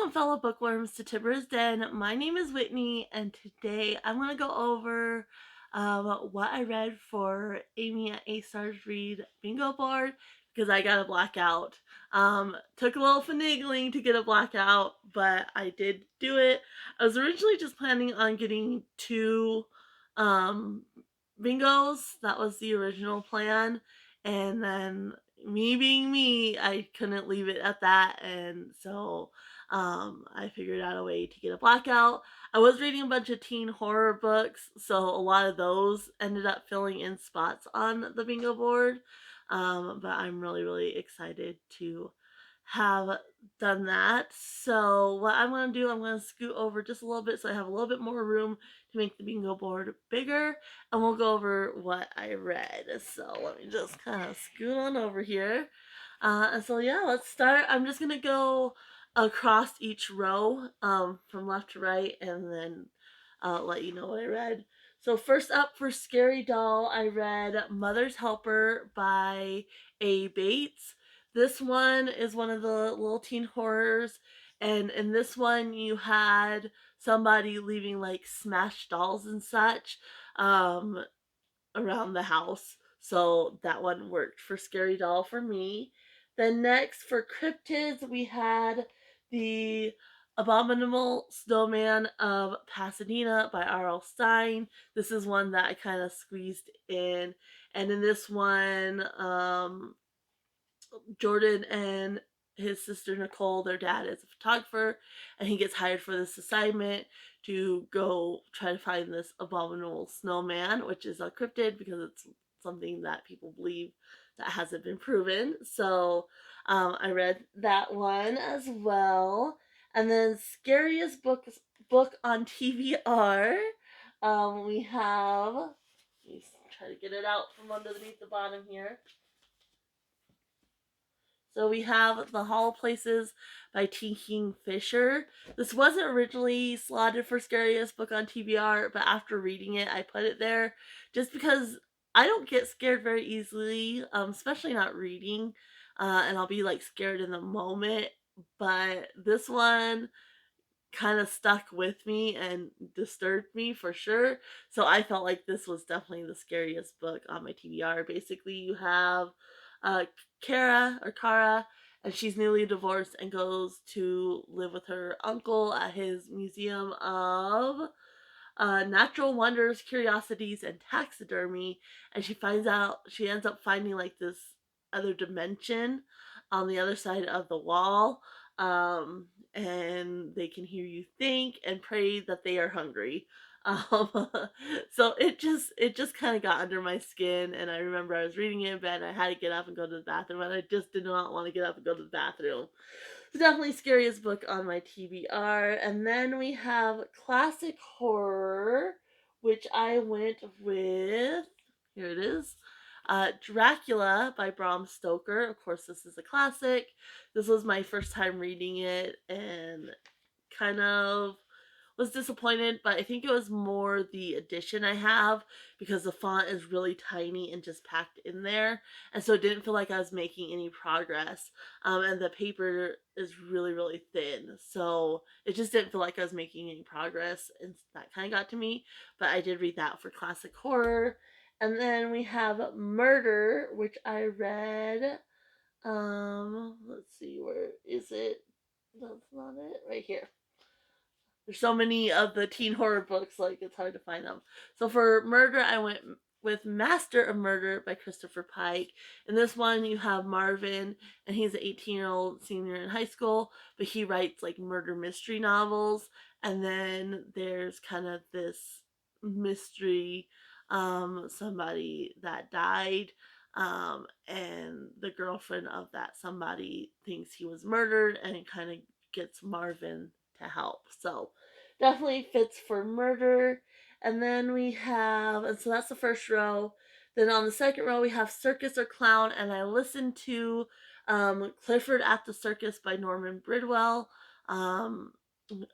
Welcome, fellow bookworms, to Tibra's Den. My name is Whitney, and today I'm going to go over what I read for Amy at AStar's Read Bingo Board because I got a blackout. Took a little finagling to get a blackout, but I did do it. I was originally just planning on getting two um, bingos. That was the original plan, and then me being me, I couldn't leave it at that, and so I figured out a way to get a blackout. I was reading a bunch of teen horror books, so a lot of those ended up filling in spots on the bingo board. But I'm really excited to have done that. So what I'm going to do, I'm going to scoot over just a little bit so I have a little bit more room to make the bingo board bigger, and we'll go over what I read. So let me just kind of scoot on over here. And so yeah, let's start. I'm just gonna go across each row from left to right, and then let you know what I read. So first up for Scary Doll, I read Mother's Helper by A. Bates. This one is one of the little teen horrors, and in this one you had somebody leaving like smashed dolls and such um, around the house. So that one worked for Scary Doll for me. Then next for Cryptids, we had the Abominable Snowman of Pasadena by R.L. Stine. This is one that I kind of squeezed in. And in this one, Jordan and his sister Nicole, their dad is a photographer, and he gets hired for this assignment to go try to find this abominable snowman, which is a cryptid because it's something that people believe that hasn't been proven. So I read that one as well. And then scariest book on TBR. We have. Let me try to get it out from underneath the bottom here. So we have The Hollow Places by T. Kingfisher. This wasn't originally slotted for Scariest Book on TBR, but after reading it, I put it there just because I don't get scared very easily, especially not reading, and I'll be like scared in the moment. But this one kind of stuck with me and disturbed me for sure. So I felt like this was definitely the scariest book on my TBR. Basically, you have uh, Kara, and she's newly divorced and goes to live with her uncle at his museum of natural wonders, curiosities, and taxidermy. And she ends up finding like this other dimension on the other side of the wall. And they can hear you think and pray that they are hungry. Um, so it just kind of got under my skin, and I remember I was reading it in bed. And I had to get up and go to the bathroom, and I just did not want to get up and go to the bathroom. It's definitely scariest book on my TBR. And then we have classic horror, which I went with. Here it is. Dracula by Bram Stoker. Of course, this is a classic. This was my first time reading it, and kind of was disappointed, but I think it was more the edition I have because the font is really tiny and just packed in there. And so it didn't feel like I was making any progress. And the paper is really thin. So it just didn't feel like I was making any progress. And that kind of got to me. But I did read that for classic horror. And then we have Murder, which I read. Let's see, where is it? That's not it. Right here. There's so many of the teen horror books, like it's hard to find them. So for Murder, I went with Master of Murder by Christopher Pike. In this one, you have Marvin, and he's an 18-year-old senior in high school, but he writes like murder mystery novels. And then there's kind of this mystery, somebody that died. And the girlfriend of that somebody thinks he was murdered, and it kind of gets Marvin to help. So definitely fits for Murder. And then we have, and so that's the first row. Then on the second row, we have Circus or Clown, and I listened to Clifford at the Circus by Norman Bridwell. Um,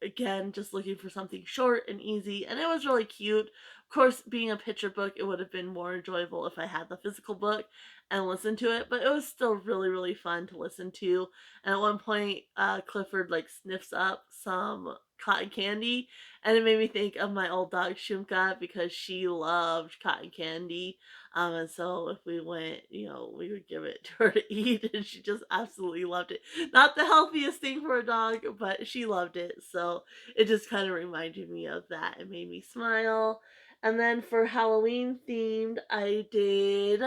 again, just looking for something short and easy, and it was really cute. Of course, being a picture book, it would have been more enjoyable if I had the physical book and listened to it, but it was still really, really fun to listen to. And at one point, Clifford like sniffs up some cotton candy, and it made me think of my old dog Shumka because she loved cotton candy. And so if we went, we would give it to her to eat, and she just absolutely loved it. Not the healthiest thing for a dog, but she loved it. So it just kind of reminded me of that. It made me smile. And then for Halloween themed, I did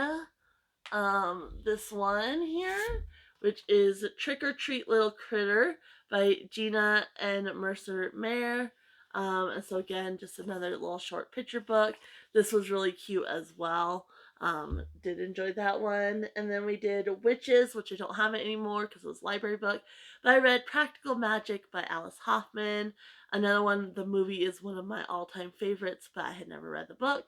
this one here, which is Trick or Treat Little Critter by Gina and Mercer Mayer. And so again, just another little short picture book. This was really cute as well. Did enjoy that one. And then we did Witches, which I don't have it anymore because it was a library book. But I read Practical Magic by Alice Hoffman. Another one, the movie is one of my all-time favorites, but I had never read the book.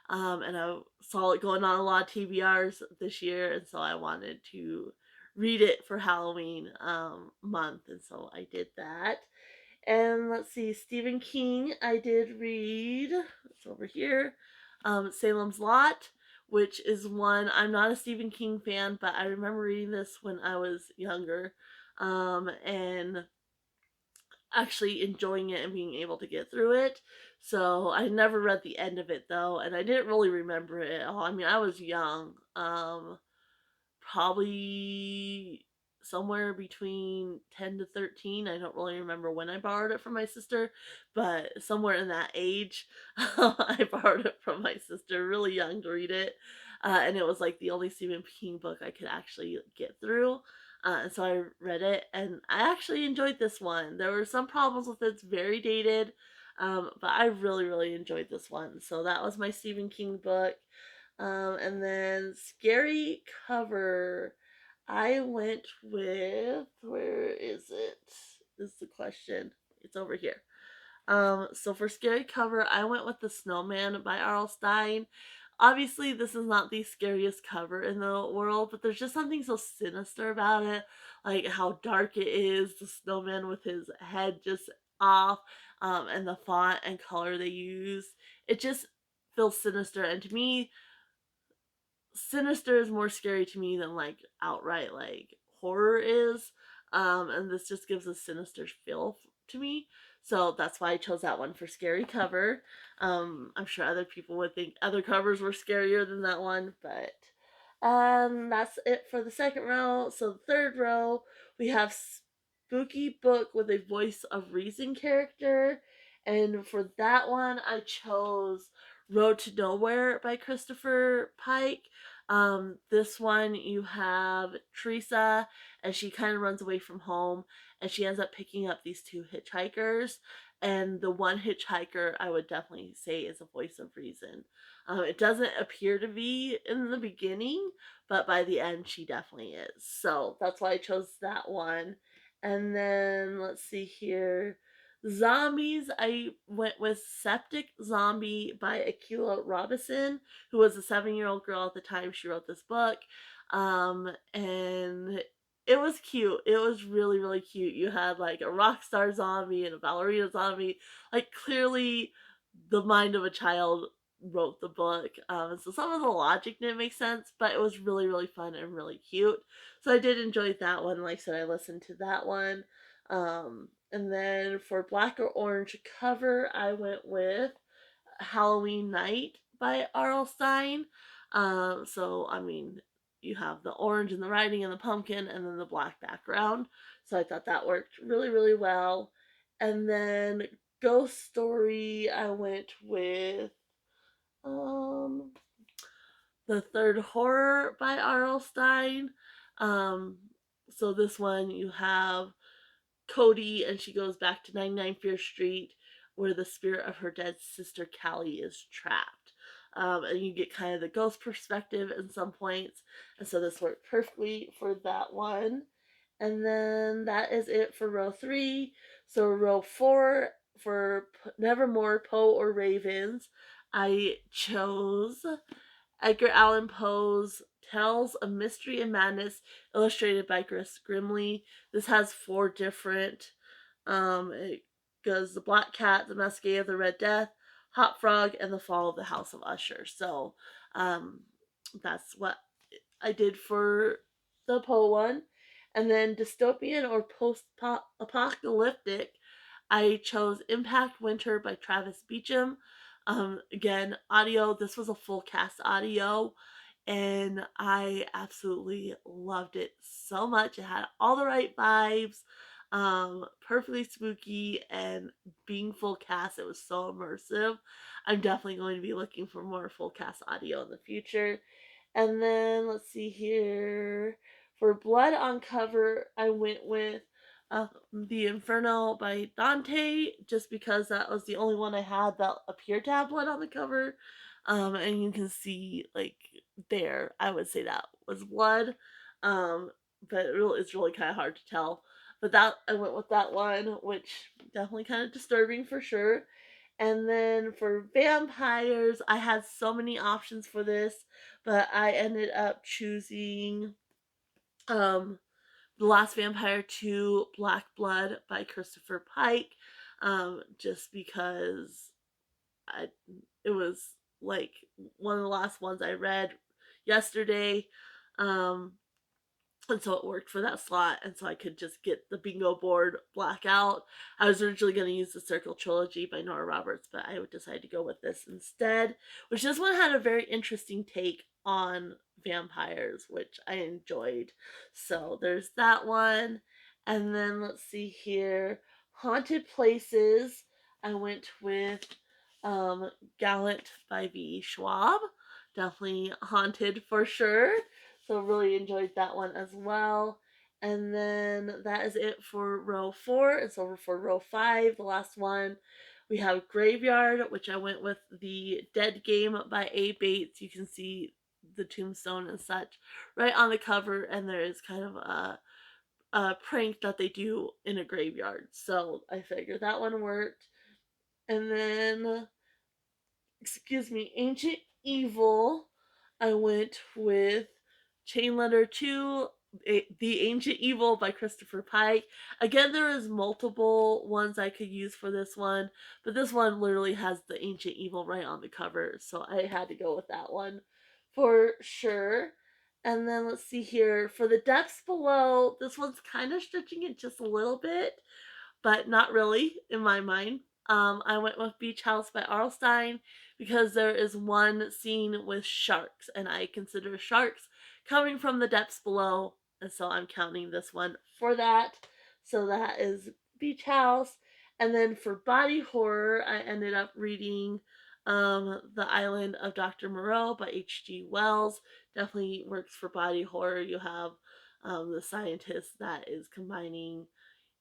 And I saw it going on a lot of TBRs this year, and so I wanted to read it for Halloween month, and so I did that. And let's see, Stephen King, I did read, it's over here, Salem's Lot, which is one, I'm not a Stephen King fan, but I remember reading this when I was younger, and actually enjoying it and being able to get through it. So I never read the end of it though, and I didn't really remember it at all. I mean, I was young. Probably somewhere between 10 to 13. I don't really remember when I borrowed it from my sister, but somewhere in that age, I borrowed it from my sister, really young to read it. And it was like the only Stephen King book I could actually get through. And so I read it, and I actually enjoyed this one. There were some problems with it, it's very dated, but I really, really enjoyed this one. So that was my Stephen King book. And then scary cover, I went with, where is it? Is the question. It's over here. So for scary cover, I went with the Snowman by R.L. Stine. Obviously, this is not the scariest cover in the world, but there's just something so sinister about it, like how dark it is, the snowman with his head just off, and the font and color they use. It just feels sinister, and to me, sinister is more scary to me than like outright like horror is. And this just gives a sinister feel to me. So that's why I chose that one for scary cover. I'm sure other people would think other covers were scarier than that one, but that's it for the second row. So the third row, we have spooky book with a voice of reason character. And for that one, I chose Road to Nowhere by Christopher Pike. This one you have Teresa, and she kind of runs away from home, and she ends up picking up these two hitchhikers. And the one hitchhiker I would definitely say is a voice of reason. It doesn't appear to be in the beginning, but by the end she definitely is. So that's why I chose that one. And then let's see here. Zombies, I went with Septic Zombie by Akila Robinson, who was a 7-year-old girl at the time she wrote this book. And it was cute. It was really, really cute. You had like a rock star zombie and a ballerina zombie. Like clearly the mind of a child wrote the book. So some of the logic didn't make sense, but it was really, really fun and really cute. So I did enjoy that one. Like I said, I listened to that one. And then for black or orange cover, I went with Halloween Night by R.L. Stine. So, I mean, you have the orange and the writing and the pumpkin and then the black background. So I thought that worked really, really well. And then Ghost Story, I went with um, The Third Horror by R.L. Stine. Um, so this one you have Cody, and she goes back to 99 Fear Street where the spirit of her dead sister Callie is trapped. And you get kind of the ghost perspective in some points. And so this worked perfectly for that one. And then that is it for row 3. So row 4 for Nevermore, Poe or Ravens, I chose Edgar Allan Poe's Tales of Mystery and Madness, illustrated by Chris Grimley. This has 4 different goes The Black Cat, The Masquerade of the Red Death, Hot Frog, and The Fall of the House of Usher. So um, that's what I did for the Poe one. And then dystopian or post apocalyptic, I chose Impact Winter by Travis Beecham. Again, audio, this was a full cast audio, and I absolutely loved it so much. It had all the right vibes, perfectly spooky, and being full cast, it was so immersive. I'm definitely going to be looking for more full cast audio in the future. And then let's see here. For Blood on Cover, I went with The Inferno by Dante, just because that was the only one I had that appeared to have blood on the cover. And you can see, like, there, I would say that was blood. Um, but it's really kind of hard to tell. But that I went with that one, which definitely kind of disturbing for sure. And then for vampires, I had so many options for this, but I ended up choosing um, The Last Vampire 2 Black Blood by Christopher Pike, just because I, it was like one of the last ones I read yesterday. Um, and so it worked for that slot, and so I could just get the bingo board Blackout. I was originally going to use the Circle trilogy by Nora Roberts, but I decided to go with this instead, which this one had a very interesting take on vampires, which I enjoyed. So there's that one. And then let's see here, Haunted Places, I went with um, Gallant by V. Schwab. Definitely haunted for sure. So really enjoyed that one as well. And then that is it for row 4. It's over for row 5, the last one. We have Graveyard, which I went with the Dead Game by A. Bates. You can see the tombstone and such right on the cover, and there is kind of a prank that they do in a graveyard. So I figured that one worked. And then, excuse me, Ancient Evil, I went with Chain Letter 2, The Ancient Evil by Christopher Pike. Again, there is multiple ones I could use for this one, but this one literally has The Ancient Evil right on the cover, so I had to go with that one for sure. And then let's see here. For The Depths Below, this one's kind of stretching it just a little bit, but not really in my mind. I went with Beach House by Arlstein because there is one scene with sharks, and I consider sharks coming from the depths below, and so I'm counting this one for that. So that is Beach House. And then for body horror, I ended up reading The Island of Dr. Moreau by H.G. Wells. Definitely works for body horror. You have the scientist that is combining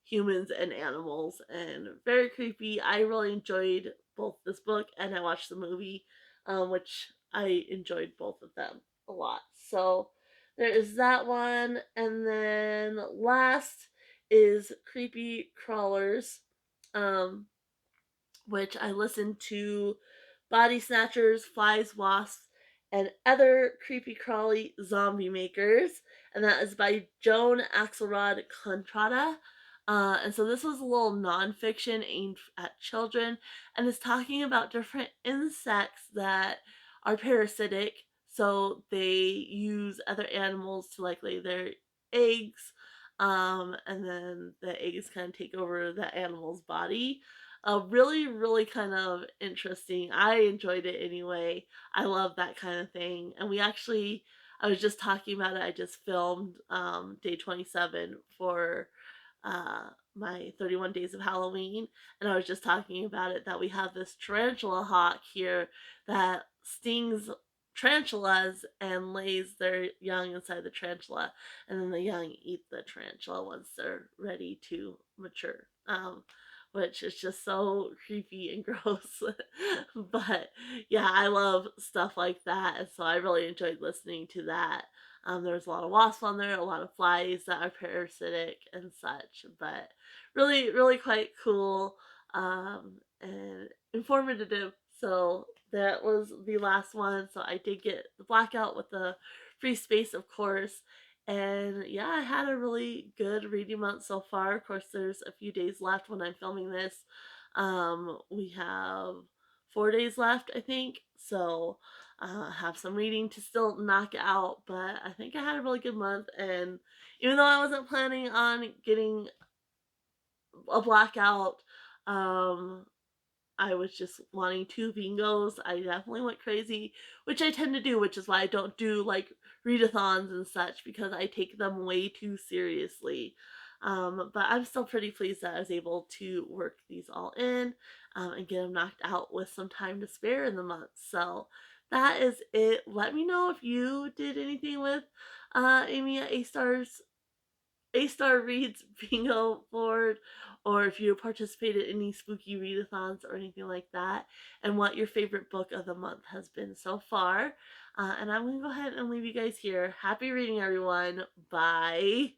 humans and animals, and very creepy. I really enjoyed both this book and I watched the movie, which I enjoyed both of them a lot. So there is that one. And then last is Creepy Crawlers, um, which I listened to Body Snatchers, Flies, Wasps, and Other Creepy Crawly Zombie Makers, and that is by Joan Axelrod Contrada. And so this was a little nonfiction aimed at children, and it's talking about different insects that are parasitic. So they use other animals to like lay their eggs, and then the eggs kind of take over the animal's body. Really, really kind of interesting. I enjoyed it anyway. I love that kind of thing. And we actually, I was just talking about it. I just filmed day 27 for my 31 Days of Halloween. And I was just talking about it that we have this tarantula hawk here that stings tarantulas and lays their young inside the tarantula. And then the young eat the tarantula once they're ready to mature. Which is just so creepy and gross. But yeah, I love stuff like that, and so I really enjoyed listening to that. There's a lot of wasps on there, a lot of flies that are parasitic and such, but really, really quite cool and informative. So that was the last one. So I did get the Blackout with the free space, of course. And yeah, I had a really good reading month so far. Of course, there's a few days left when I'm filming this. We have 4 days left, I think. So have some reading to still knock out. But I think I had a really good month. And even though I wasn't planning on getting a blackout, um, I was just wanting two bingos. I definitely went crazy, which I tend to do, which is why I don't do like readathons and such because I take them way too seriously. But I'm still pretty pleased that I was able to work these all in and get them knocked out with some time to spare in the month. So that is it. Let me know if you did anything with Amy at AStar Reads bingo board, or if you participated in any spooky readathons or anything like that, and what your favorite book of the month has been so far. And I'm going to go ahead and leave you guys here. Happy reading, everyone. Bye.